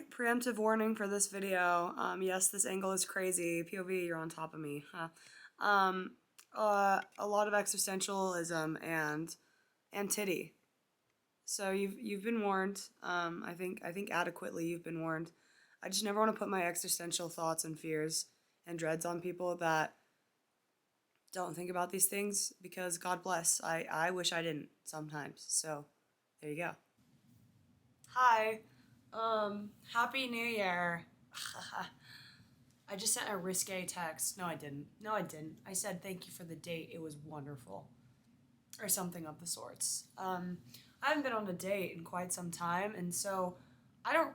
preemptive warning for this video. Yes, this angle is crazy. POV, you're on top of me. Huh. A lot of existentialism and titty. So you've been warned. I think adequately you've been warned. I just never want to put my existential thoughts and fears and dreads on people that don't think about these things, because God bless. I wish I didn't sometimes. So there you go. Hi. Happy New Year. I just sent a risque text. No, I didn't. I said thank you for the date. It was wonderful. Or something of the sorts. I haven't been on a date in quite some time, and so I don't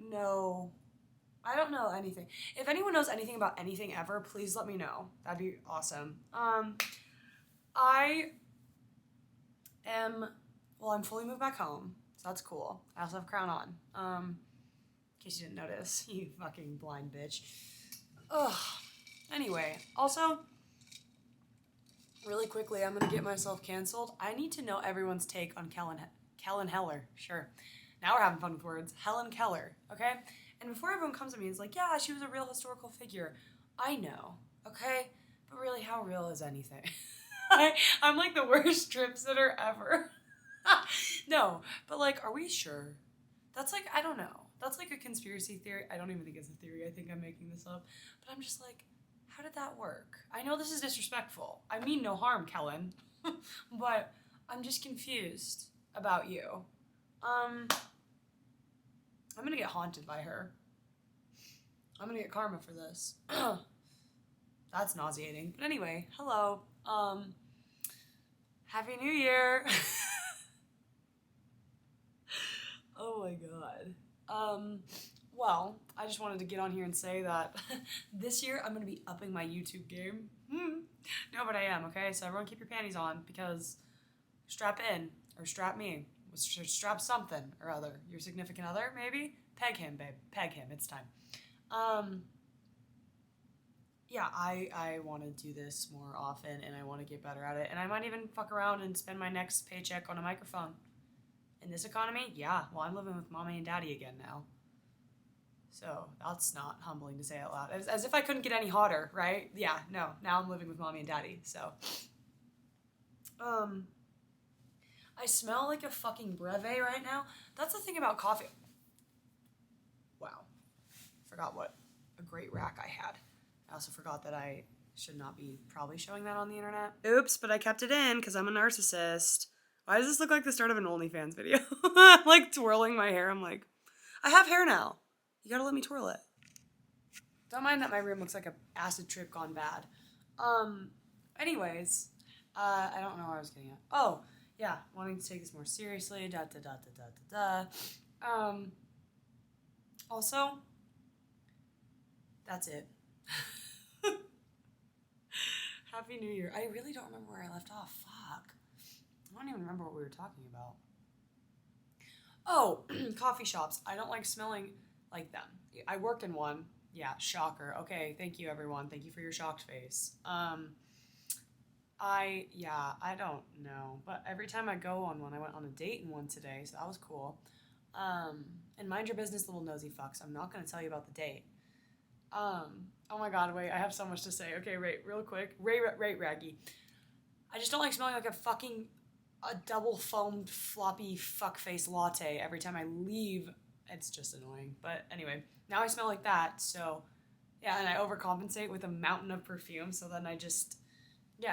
know anything. If anyone knows anything about anything ever, please let me know. That'd be awesome. I'm fully moved back home, so that's cool. I also have a crown on. In case you didn't notice, you fucking blind bitch. Ugh. Anyway, also, really quickly, I'm gonna get myself canceled. I need to know everyone's take on Helen Heller. Sure. Now we're having fun with words. Helen Keller, okay? And before everyone comes at me, it's like, yeah, she was a real historical figure. I know, okay? But really, how real is anything? I'm like the worst trip sitter ever. No, but like, are we sure? That's like, I don't know. That's like a conspiracy theory. I don't even think it's a theory. I think I'm making this up. But I'm just like, how did that work? I know this is disrespectful. I mean no harm, Kellen. But I'm just confused about you. I'm gonna get haunted by her. I'm gonna get karma for this. That's nauseating. But anyway, hello. Happy New Year. Oh my god. Well, I just wanted to get on here and say that this year I'm gonna be upping my YouTube game. No, but I am, okay? So everyone keep your panties on, because strap in, or strap me. Strap something or other. Your significant other, maybe? Peg him, babe. Peg him. It's time. Yeah, I want to do this more often, and I want to get better at it. And I might even fuck around and spend my next paycheck on a microphone. In this economy, yeah. Well, I'm living with mommy and daddy again now. So that's not humbling to say out loud. As if I couldn't get any hotter, right? Yeah, no. Now I'm living with mommy and daddy, so. I smell like a fucking brevet right now. That's the thing about coffee. Wow. Forgot what a great rack I had. I also forgot that I should not be probably showing that on the internet. Oops, but I kept it in because I'm a narcissist. Why does this look like the start of an OnlyFans video? I'm like twirling my hair. I'm like, I have hair now. You gotta let me twirl it. Don't mind that my room looks like an acid trip gone bad. Anyways, I don't know where I was getting at. Oh, yeah, wanting to take this more seriously, also, that's it. Happy New Year. I really don't remember where I left off. Fuck. I don't even remember what we were talking about. Oh, coffee shops. I don't like smelling like them. I work in one. Yeah, shocker. Okay, thank you, everyone. Thank you for your shocked face. I don't know, but every time I go on one, I went on a date in one today, so that was cool. And mind your business, little nosy fucks. I'm not going to tell you about the date. Oh my god, wait, I have so much to say. Okay, real quick. Raggy. I just don't like smelling like a double foamed floppy fuckface latte every time I leave. It's just annoying. But anyway, now I smell like that, so yeah, and I overcompensate with a mountain of perfume, so then I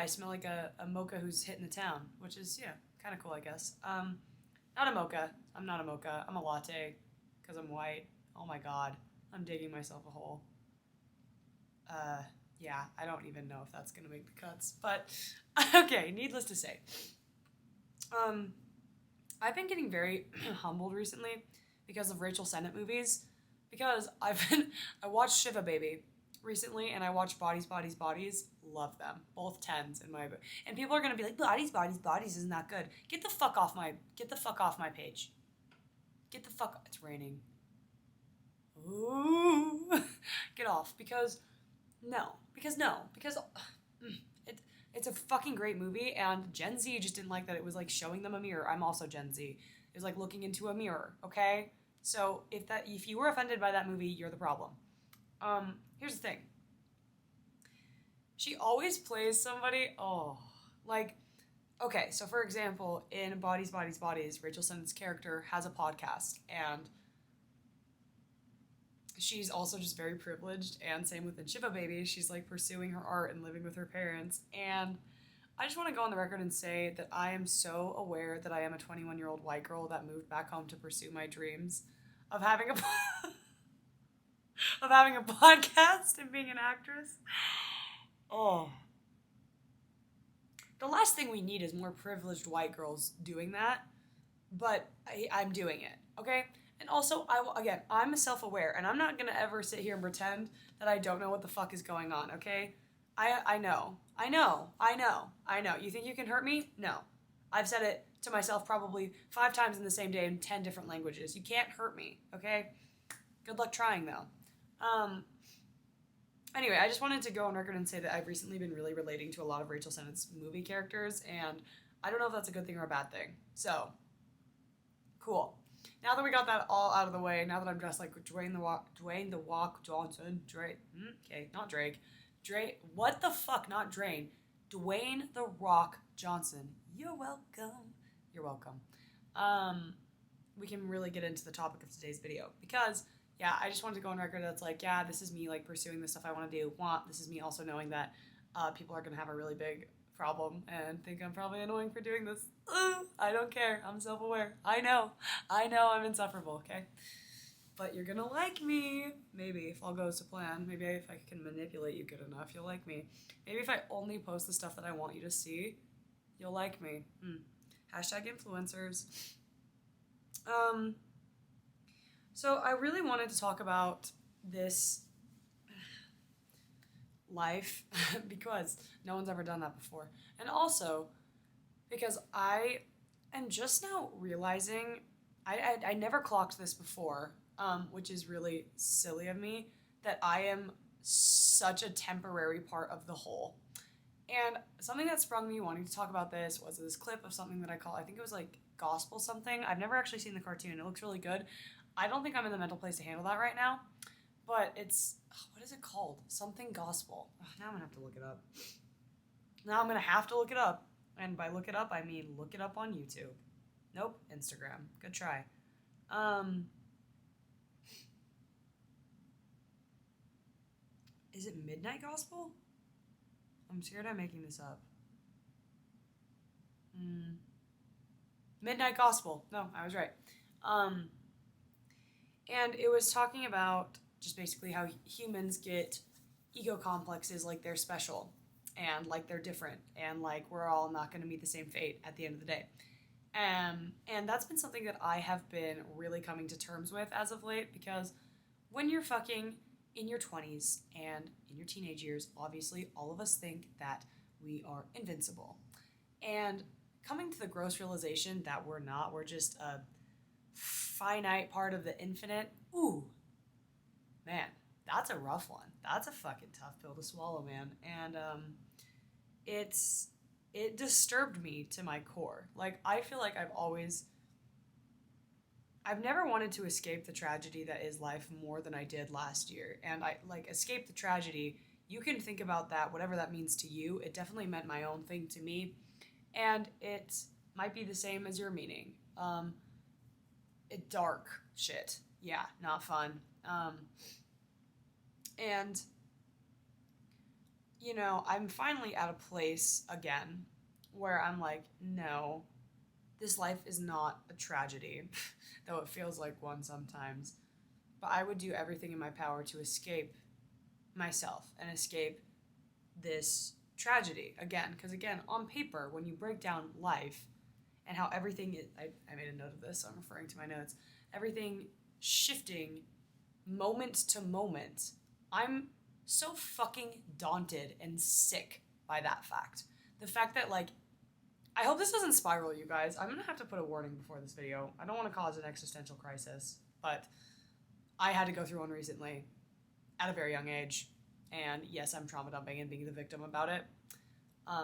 smell like a mocha who's hitting the town, which is, yeah, kind of cool, I guess. Not a mocha. I'm not a mocha. I'm a latte, because I'm white. Oh my god. I'm digging myself a hole. Yeah, I don't even know if that's going to make the cuts, but okay, needless to say. I've been getting very humbled recently because of Rachel Sennett movies, because I watched Shiva Baby recently, and I watched Bodies, Bodies, Bodies. Love them. Both 10s in my book. And people are going to be like, Bodies, Bodies, Bodies isn't that good. Get the fuck off my page. It's raining. Ooh. Get off. Because it's a fucking great movie, and Gen Z just didn't like that it was like showing them a mirror. I'm also Gen Z. It was like looking into a mirror, okay? So if you were offended by that movie, you're the problem. Here's the thing. She always plays somebody, like, okay, so for example, in Bodies, Bodies, Bodies, Rachel Sennon's character has a podcast, and she's also just very privileged, and same with In Shiva Baby, she's like pursuing her art and living with her parents, and I just want to go on the record and say that I am so aware that I am a 21-year-old white girl that moved back home to pursue my dreams of having a of having a podcast and being an actress. Oh. The last thing we need is more privileged white girls doing that, but I'm doing it, okay? And also, I'm self-aware, and I'm not going to ever sit here and pretend that I don't know what the fuck is going on, okay? I know. You think you can hurt me? No. I've said it to myself probably 5 times in the same day in 10 different languages. You can't hurt me, okay? Good luck trying, though. Anyway, I just wanted to go on record and say that I've recently been really relating to a lot of Rachel Sennon's movie characters, and I don't know if that's a good thing or a bad thing. So, cool. Now that we got that all out of the way, now that I'm dressed like Dwayne the Rock Johnson, what the fuck, not Drain, Dwayne the Rock Johnson. You're welcome. We can really get into the topic of today's video, because yeah, I just wanted to go on record that's like, yeah, this is me like pursuing the stuff I want to do. This is me also knowing that people are going to have a really big problem and think I'm probably annoying for doing this. I don't care. I'm self-aware. I know I'm insufferable, okay? But you're going to like me. Maybe if all goes to plan. Maybe if I can manipulate you good enough, you'll like me. Maybe if I only post the stuff that I want you to see, you'll like me. Hashtag influencers. So I really wanted to talk about this life because no one's ever done that before. And also because I am just now realizing, I never clocked this before, which is really silly of me, that I am such a temporary part of the whole. And something that sprung me wanting to talk about this was this clip of something that I think it was like gospel something. I've never actually seen the cartoon. It looks really good. I don't think I'm in the mental place to handle that right now, but it's, what is it called? Something gospel. Now I'm going to have to look it up. And by look it up, I mean look it up on YouTube. Nope, Instagram. Good try. Is it Midnight Gospel? I'm scared I'm making this up. Midnight Gospel. No, I was right. And it was talking about just basically how humans get ego complexes like they're special and like they're different and like we're all not going to meet the same fate at the end of the day. And that's been something that I have been really coming to terms with as of late, because when you're fucking in your 20s and in your teenage years, obviously all of us think that we are invincible. And coming to the gross realization that we're not, we're just a finite part of the infinite. Ooh, man, that's a rough one. That's a fucking tough pill to swallow, man. And it disturbed me to my core. Like, I feel like I've never wanted to escape the tragedy that is life more than I did last year. And I like escape the tragedy. You can think about that, whatever that means to you. It definitely meant my own thing to me, and it might be the same as your meaning. Dark shit. Yeah, not fun. And, you know, I'm finally at a place again where I'm like, no, this life is not a tragedy, though it feels like one sometimes. But I would do everything in my power to escape myself and escape this tragedy again. Because again, on paper, when you break down life and how everything is, I made a note of this, so I'm referring to my notes, everything shifting moment to moment, I'm so fucking daunted and sick by that fact. The fact that, like, I hope this doesn't spiral, you guys. I'm gonna have to put a warning before this video. I don't want to cause an existential crisis, but I had to go through one recently at a very young age. And yes, I'm trauma dumping and being the victim about it.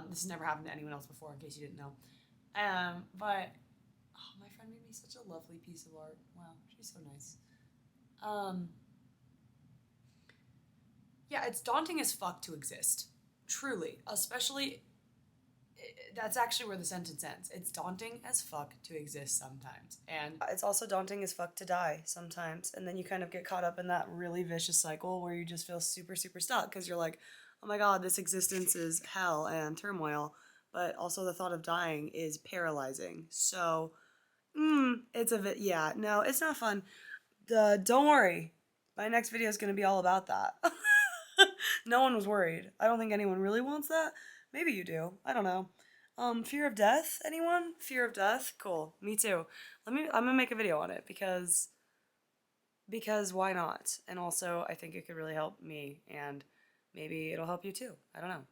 This has never happened to anyone else before, in case you didn't know. But my friend made me such a lovely piece of art. Wow, she She's so nice. Yeah, it's daunting as fuck to exist. Truly. Especially, that's actually where the sentence ends. It's daunting as fuck to exist sometimes. And it's also daunting as fuck to die sometimes. And then you kind of get caught up in that really vicious cycle where you just feel super, super stuck because you're like, oh my god, this existence is hell and turmoil. But also the thought of dying is paralyzing. So, it's a bit, yeah, no, it's not fun. Don't worry. My next video is going to be all about that. No one was worried. I don't think anyone really wants that. Maybe you do. I don't know. Fear of death? Anyone? Fear of death? Cool. Me too. I'm gonna make a video on it because why not? And also I think it could really help me and maybe it'll help you too. I don't know.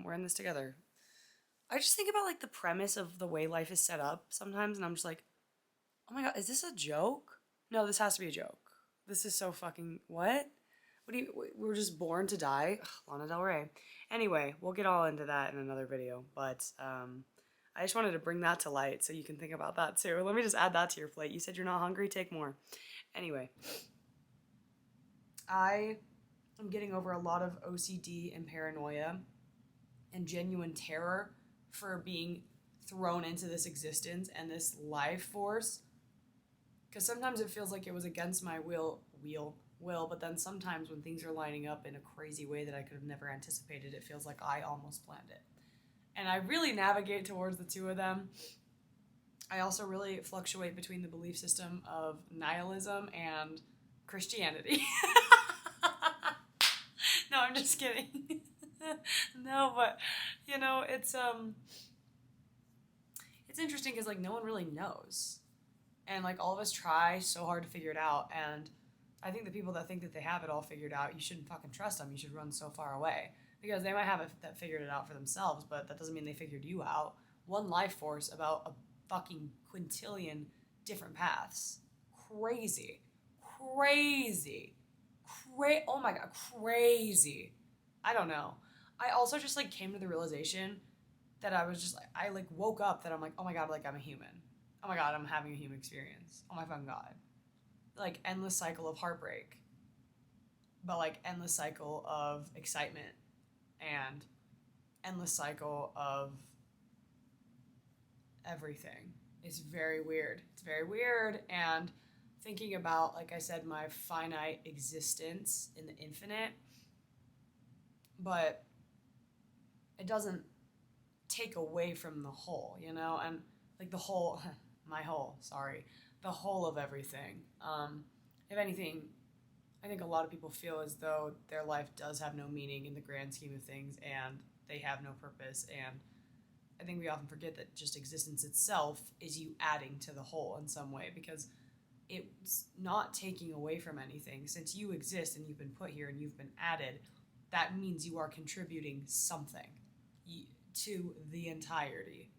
We're in this together. I just think about like the premise of the way life is set up sometimes and I'm just like, oh my god, is this a joke? No, this has to be a joke. This is so fucking what? We're just born to die? Ugh, Lana Del Rey. Anyway, we'll get all into that in another video, but I just wanted to bring that to light so you can think about that too. Let me just add that to your plate. You said you're not hungry, take more. Anyway, I am getting over a lot of OCD and paranoia and genuine terror for being thrown into this existence and this life force. Because sometimes it feels like it was against my will, but then sometimes when things are lining up in a crazy way that I could have never anticipated, it feels like I almost planned it. And I really navigate towards the two of them. I also really fluctuate between the belief system of nihilism and Christianity. No, I'm just kidding. No, but, you know, it's interesting because, like, no one really knows. And, like, all of us try so hard to figure it out, and I think the people that think that they have it all figured out, you shouldn't fucking trust them. You should run so far away. Because they might have that figured it out for themselves, but that doesn't mean they figured you out. One life force about a fucking quintillion different paths. Crazy. Oh my god, crazy. I don't know. I also just, like, came to the realization that I was just, like, I, like, woke up that I'm like, oh my god, like, I'm a human. Oh my god, I'm having a human experience. Oh my fucking god. Like, endless cycle of heartbreak, but like endless cycle of excitement and endless cycle of everything. It's very weird. And thinking about, like I said, my finite existence in the infinite, but it doesn't take away from the whole, you know? And like the whole, the whole of everything. If anything, I think a lot of people feel as though their life does have no meaning in the grand scheme of things and they have no purpose. And I think we often forget that just existence itself is you adding to the whole in some way because it's not taking away from anything. Since you exist and you've been put here and you've been added, that means you are contributing something to the entirety.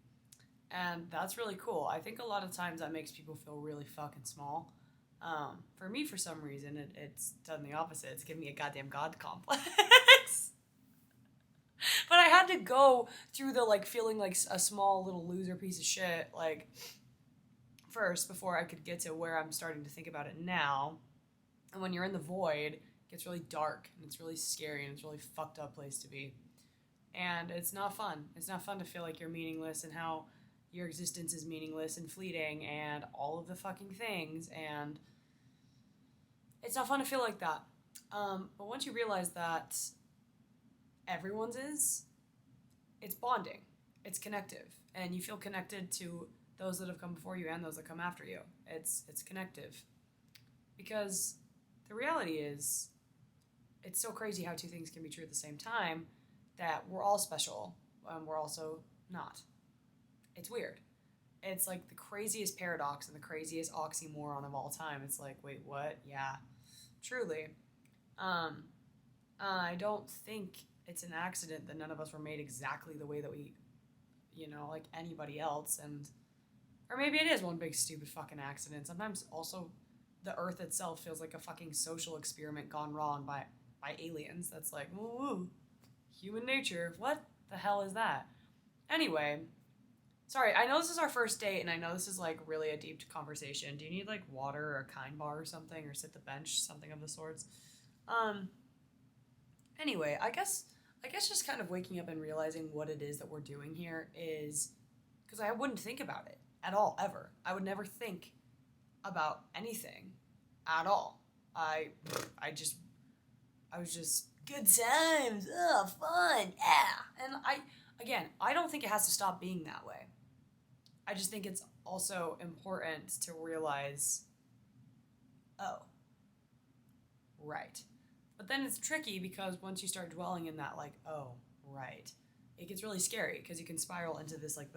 And that's really cool. I think a lot of times that makes people feel really fucking small. For me, for some reason, it's done the opposite. It's given me a goddamn God complex. But I had to go through the, like, feeling like a small little loser piece of shit, like, first, before I could get to where I'm starting to think about it now. And when you're in the void, it gets really dark, and it's really scary, and it's a really fucked up place to be. And it's not fun. It's not fun to feel like you're meaningless and how your existence is meaningless and fleeting and all of the fucking things, and it's not fun to feel like that. But once you realize that everyone's is, it's bonding. It's connective. And you feel connected to those that have come before you and those that come after you. It's connective. Because the reality is, it's so crazy how two things can be true at the same time, that we're all special, and we're also not. It's weird. It's like the craziest paradox and the craziest oxymoron of all time. It's like, wait, what? Yeah, truly. I don't think it's an accident that none of us were made exactly the way that we, like anybody else. Or maybe it is one big stupid fucking accident. Sometimes also the earth itself feels like a fucking social experiment gone wrong by aliens. That's like, ooh, human nature. What the hell is that? Anyway, Sorry, I know this is our first date, and I know this is like really a deep conversation. Do you need like water or a kind bar or something, or sit the bench, something of the sorts? Um. Anyway, I guess just kind of waking up and realizing what it is that we're doing here is because I wouldn't think about it at all ever. I would never think about anything at all. I I just I was just good times, oh fun, yeah. And I don't think it has to stop being that way. I just think it's also important to realize, oh, right. But then it's tricky because once you start dwelling in that, like, oh, right, it gets really scary because you can spiral into this, like,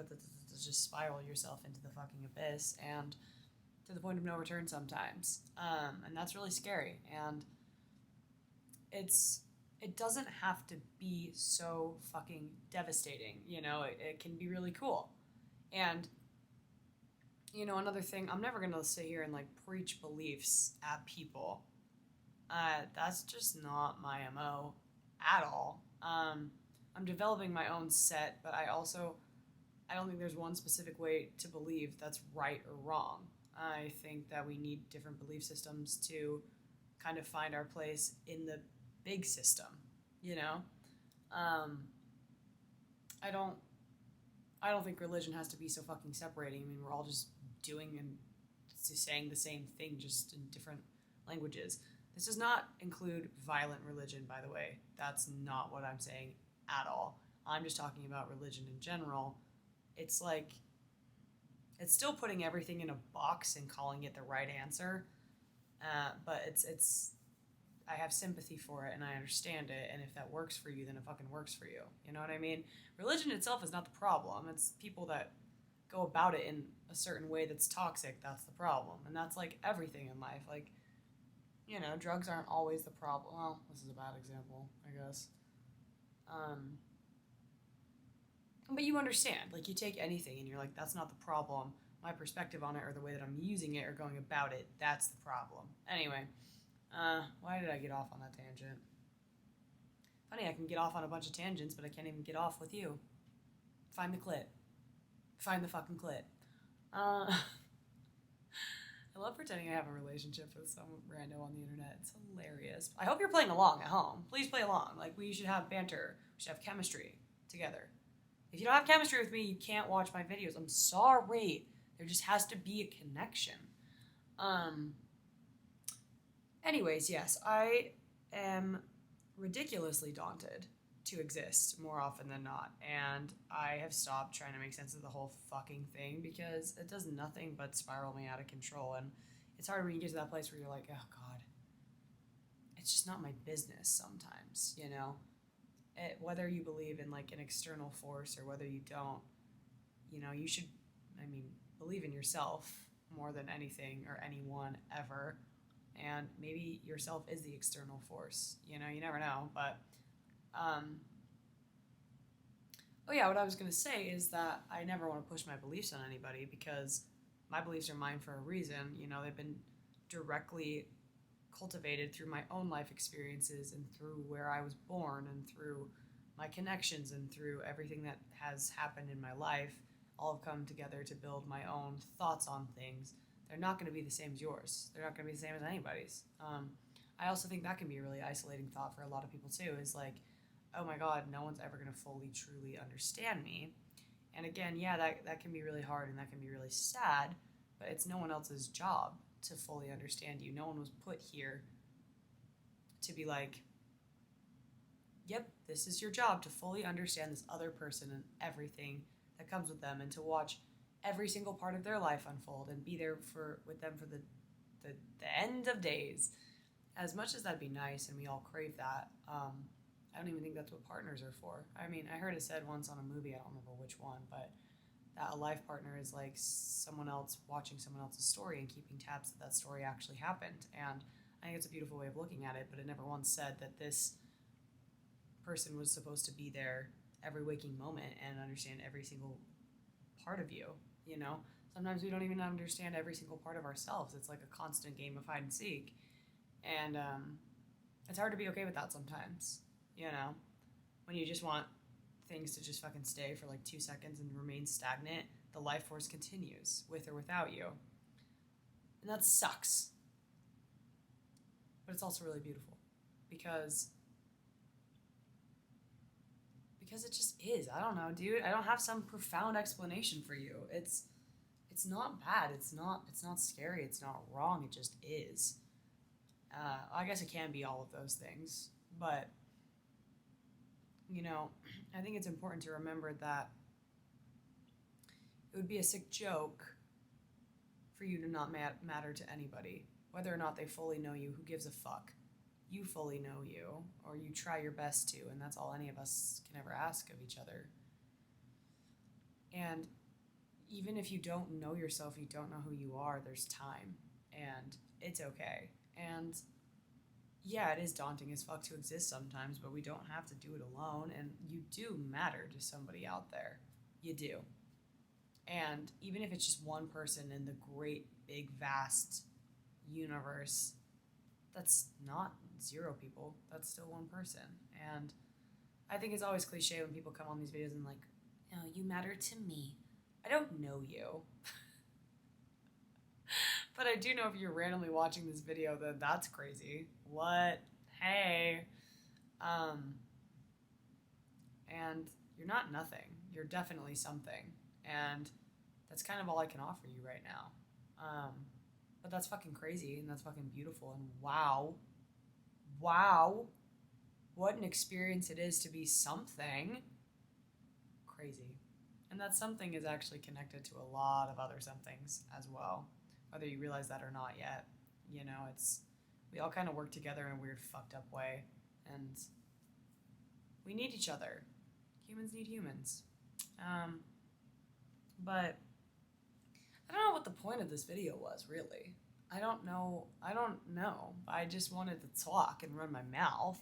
just spiral yourself into the fucking abyss and to the point of no return sometimes. And that's really scary. And it doesn't have to be so fucking devastating, it can be really cool. And another thing, I'm never gonna sit here and like preach beliefs at people. That's just not my MO at all. I'm developing my own set, but I don't think there's one specific way to believe that's right or wrong. I think that we need different belief systems to kind of find our place in the big system, you know? Um, I don't I don't think religion has to be so fucking separating. I mean, we're all just doing and saying the same thing just in different languages. This does not include violent religion, by the way. That's not what I'm saying at all. I'm just talking about religion in general. It's like, it's still putting everything in a box and calling it the right answer. But it's I have sympathy for it and I understand it, and if that works for you, then it fucking works for you. You know what I mean? Religion itself is not the problem. It's people that go about it in a certain way that's toxic. That's the problem. And that's like everything in life. Like, drugs aren't always the problem. Well, this is a bad example, I guess. Um, but you understand. Like, you take anything and you're like, that's not the problem. My perspective on it or the way that I'm using it or going about it, that's the problem. Anyway, why did I get off on that tangent? Funny, I can get off on a bunch of tangents, but I can't even get off with you. Find the clit. Find the fucking clit. I love pretending I have a relationship with some rando on the internet. It's hilarious. I hope you're playing along at home. Please play along. Like, we should have banter. We should have chemistry together. If you don't have chemistry with me, you can't watch my videos. I'm sorry. There just has to be a connection. Anyways, yes, I am ridiculously daunted to exist more often than not, and I have stopped trying to make sense of the whole fucking thing because it does nothing but spiral me out of control. And it's hard when you get to that place where you're like, oh god, it's just not my business sometimes, whether you believe in like an external force or whether you don't, you should, believe in yourself more than anything or anyone ever. And maybe yourself is the external force, you never know. But oh yeah, what I was going to say is that I never want to push my beliefs on anybody because my beliefs are mine for a reason. They've been directly cultivated through my own life experiences and through where I was born and through my connections and through everything that has happened in my life. All have come together to build my own thoughts on things. They're not going to be the same as yours. They're not going to be the same as anybody's. I also think that can be a really isolating thought for a lot of people too, is like, oh my god, no one's ever going to fully, truly understand me. And again, yeah, that can be really hard and that can be really sad, but it's no one else's job to fully understand you. No one was put here to be like, yep, this is your job, to fully understand this other person and everything that comes with them, and to watch every single part of their life unfold and be there with them for the end of days. As much as that'd be nice and we all crave that, I don't even think that's what partners are for. I heard it said once on a movie, I don't remember which one, but that a life partner is like someone else watching someone else's story and keeping tabs that story actually happened. And I think it's a beautiful way of looking at it, but it never once said that this person was supposed to be there every waking moment and understand every single part of you. Sometimes we don't even understand every single part of ourselves. It's like a constant game of hide and seek, and it's hard to be okay with that sometimes, when you just want things to just fucking stay for like 2 seconds and remain stagnant, the life force continues with or without you. And that sucks. But it's also really beautiful because it just is. I don't know, dude. I don't have some profound explanation for you. It's not bad. It's not scary. It's not wrong. It just is. I guess it can be all of those things, but you know, I think it's important to remember that it would be a sick joke for you to not matter to anybody, whether or not they fully know you. Who gives a fuck? You fully know you, or you try your best to, and that's all any of us can ever ask of each other. And even if you don't know yourself, you don't know who you are, there's time, and it's okay. And yeah, it is daunting as fuck to exist sometimes, but we don't have to do it alone, and you do matter to somebody out there. You do. And even if it's just one person in the great, big, vast universe, that's not 0 people. That's still one person. And I think it's always cliche when people come on these videos and like, no, you matter to me. I don't know you. But I do know if you're randomly watching this video, then that's crazy. What? Hey. And you're not nothing. You're definitely something. And that's kind of all I can offer you right now. But that's fucking crazy, and that's fucking beautiful, and wow, what an experience it is to be something. Crazy. And that something is actually connected to a lot of other somethings as well, whether you realize that or not yet. You know, we all kind of work together in a weird fucked up way, and we need each other. Humans need humans. But I don't know what the point of this video was, really. I don't know. I just wanted to talk and run my mouth.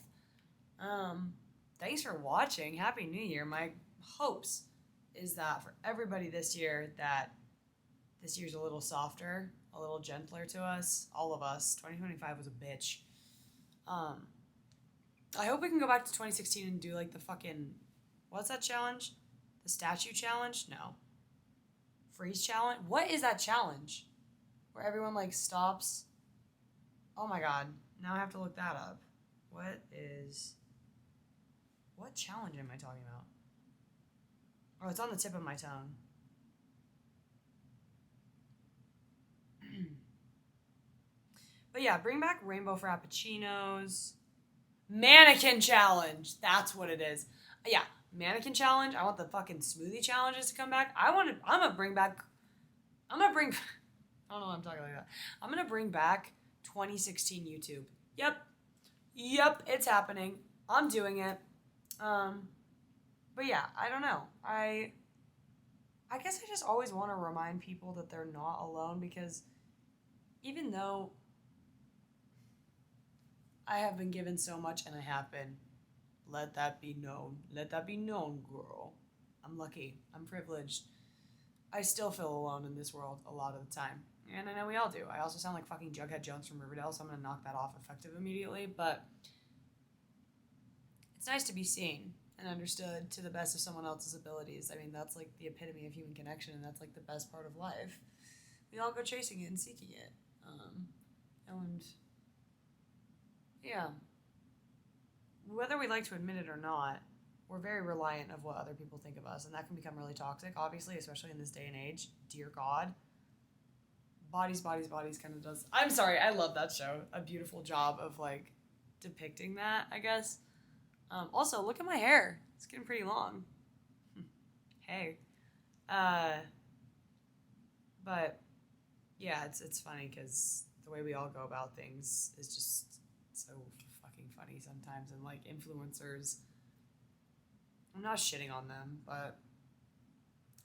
Thanks for watching. Happy New Year. My hopes is that for everybody this year, that this year's a little softer, a little gentler to us, all of us. 2025 was a bitch. I hope we can go back to 2016 and do like the fucking, what's that challenge? The statue challenge? No. Freeze challenge? What is that challenge? Where everyone like stops. Oh my god. Now I have to look that up. What challenge am I talking about? Oh, it's on the tip of my tongue. But yeah, bring back rainbow frappuccinos. Mannequin challenge. That's what it is. Yeah, mannequin challenge. I want the fucking smoothie challenges to come back. I don't know why I'm talking like that. I'm gonna bring back 2016 YouTube. Yep, it's happening. I'm doing it. But yeah, I don't know. I guess I just always want to remind people that they're not alone, because even though I have been given so much, and I have been, let that be known. Let that be known, girl. I'm lucky. I'm privileged. I still feel alone in this world a lot of the time. And I know we all do. I also sound like fucking Jughead Jones from Riverdale, so I'm going to knock that off effective immediately. But it's nice to be seen and understood to the best of someone else's abilities. I mean, that's like the epitome of human connection, and that's like the best part of life. We all go chasing it and seeking it. And yeah, whether we like to admit it or not, we're very reliant of what other people think of us, and that can become really toxic, obviously, especially in this day and age. Dear God. Bodies kind of does. I'm sorry, I love that show. A beautiful job of like depicting that, I guess. Also, look at my hair. It's getting pretty long. Hey. But yeah, it's funny because the way we all go about things is just so fucking funny sometimes. And like influencers, I'm not shitting on them, but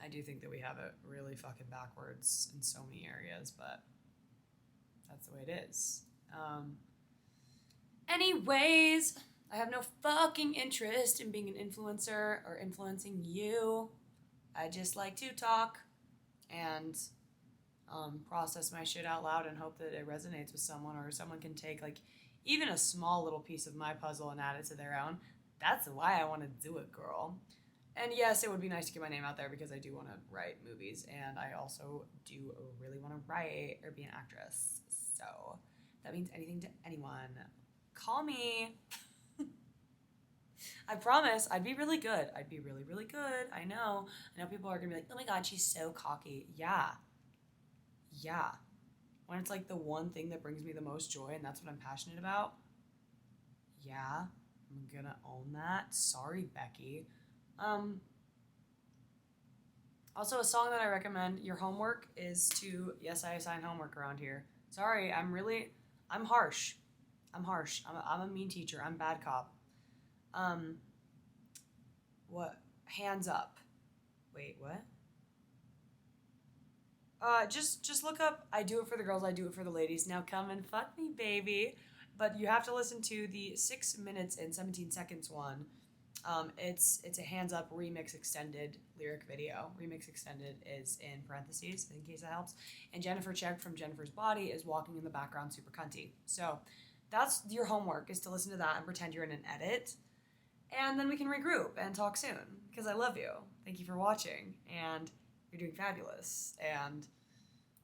I do think that we have it really fucking backwards in so many areas, but that's the way it is. Anyways, I have no fucking interest in being an influencer or influencing you. I just like to talk and process my shit out loud and hope that it resonates with someone, or someone can take like even a small little piece of my puzzle and add it to their own. That's why I want to do it, girl. And yes, it would be nice to get my name out there because I do want to write movies, and I also do really want to write or be an actress. So if that means anything to anyone, call me. I promise I'd be really good. I'd be really, really good. I know people are going to be like, oh my God, she's so cocky. Yeah. Yeah. When it's like the one thing that brings me the most joy and that's what I'm passionate about. Yeah. I'm going to own that. Sorry, Becky. Also, a song that I recommend, your homework is to, yes, I assign homework around here. Sorry, I'm harsh. I'm a mean teacher. I'm bad cop. What? Hands up. Wait, what? Just look up, I do it for the girls, I do it for the ladies. Now come and fuck me, baby. But you have to listen to the 6 minutes and 17 seconds one. It's a hands up remix extended lyric video. Remix extended is in parentheses, in case that helps. And Jennifer Check from Jennifer's Body is walking in the background super cunty. So that's your homework, is to listen to that and pretend you're in an edit. And then we can regroup and talk soon, because I love you. Thank you for watching, and you're doing fabulous. And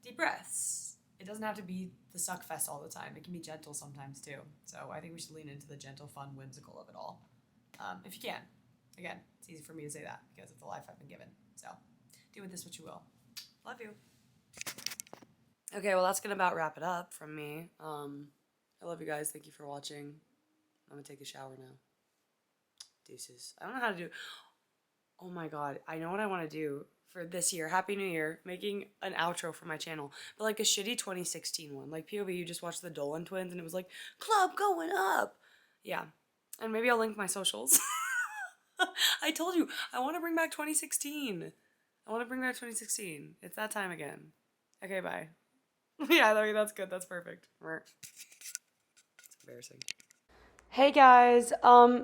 deep breaths. It doesn't have to be the suck fest all the time. It can be gentle sometimes too. So I think we should lean into the gentle, fun, whimsical of it all. If you can. Again, it's easy for me to say that because it's the life I've been given. So do with this what you will. Love you. Okay, well, that's going to about wrap it up from me. I love you guys. Thank you for watching. I'm going to take a shower now. Deuces. I don't know how to do. Oh my God. I know what I want to do for this year. Happy New Year. Making an outro for my channel. But like a shitty 2016 one. Like POV, you just watched the Dolan twins and it was like, club going up. Yeah. And maybe I'll link my socials. I told you, I want to bring back 2016. I want to bring back 2016. It's that time again. Okay, bye. Yeah, that's good. That's perfect. It's embarrassing. Hey guys,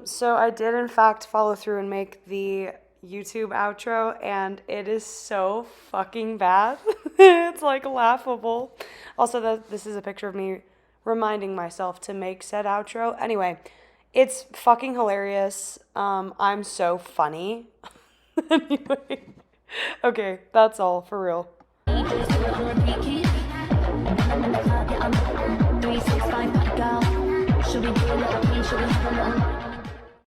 so I did in fact follow through and make the YouTube outro, and it is so fucking bad. It's like laughable. Also, this is a picture of me reminding myself to make said outro. Anyway, it's fucking hilarious. I'm so funny. Anyway, okay, that's all for real. 3, 6, 5, go. Should we do a little P? Should we have a little